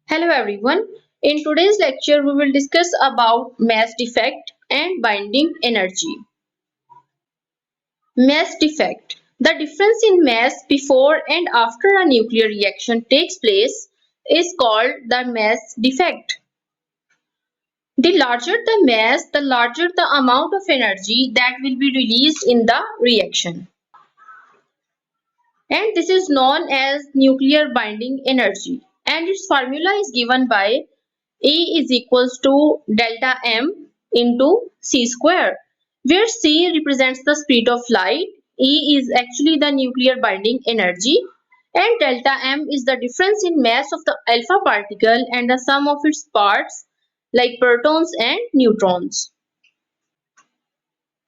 Hello everyone. In today's lecture we will discuss about mass defect and binding energy. Mass defect. The difference in mass before and after a nuclear reaction takes place is called the mass defect. The larger the mass, the larger the amount of energy that will be released in the reaction. And this is known as nuclear binding energy. And its formula is given by E is equals to delta M into C square, where C represents the speed of light, E is actually the nuclear binding energy, and delta M is the difference in mass of the alpha particle and the sum of its parts like protons and neutrons.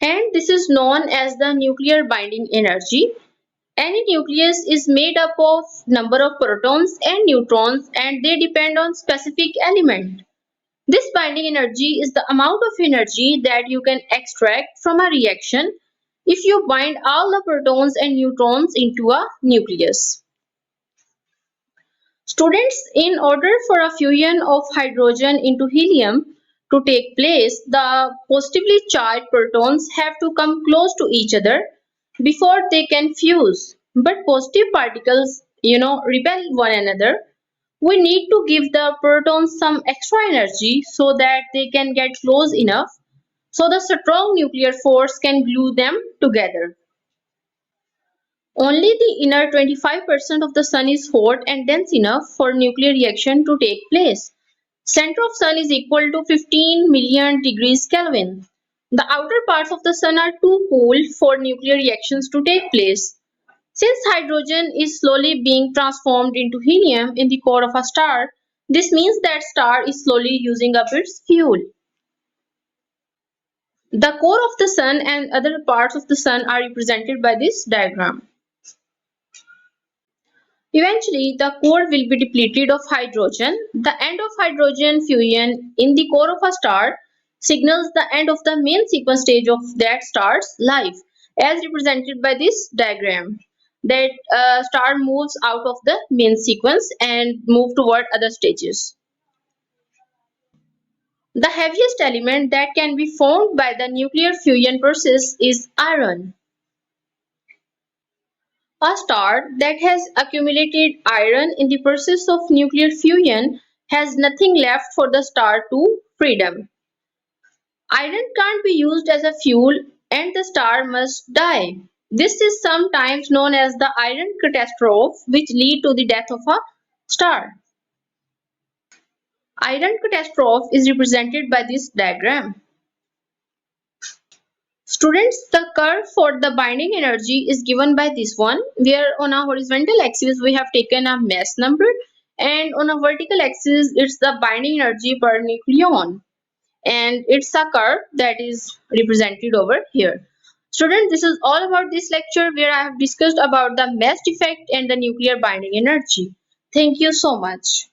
And this is known as the nuclear binding energy. Any nucleus is made up of number of protons and neutrons and they depend on specific element. This binding energy is the amount of energy that you can extract from a reaction if you bind all the protons and neutrons into a nucleus. Students, in order for a fusion of hydrogen into helium to take place, the positively charged protons have to come close to each other before they can fuse. But positive particles, repel one another. We need to give the protons some extra energy so that they can get close enough so the strong nuclear force can glue them together. Only the inner 25% of the sun is hot and dense enough for nuclear reaction to take place. Center of sun is equal to 15 million degrees Kelvin. The outer parts of the sun are too cool for nuclear reactions to take place. Since hydrogen is slowly being transformed into helium in the core of a star, this means that star is slowly using up its fuel. The core of the sun and other parts of the sun are represented by this diagram. Eventually, the core will be depleted of hydrogen. The end of hydrogen fusion in the core of a star signals the end of the main sequence stage of that star's life, as represented by this diagram. That star moves out of the main sequence and move toward other stages. The heaviest element that can be formed by the nuclear fusion process is iron. A star that has accumulated iron in the process of nuclear fusion has nothing left for the star to freedom. Iron can't be used as a fuel and the star must die. This is sometimes known as the iron catastrophe, which lead to the death of a star. Iron catastrophe is represented by this diagram. Students, the curve for the binding energy is given by this one, where on a horizontal axis we have taken a mass number and on a vertical axis it's the binding energy per nucleon, and it's a curve that is represented over here. Students, this is all about this lecture where I have discussed about the mass defect and the nuclear binding energy. Thank you so much.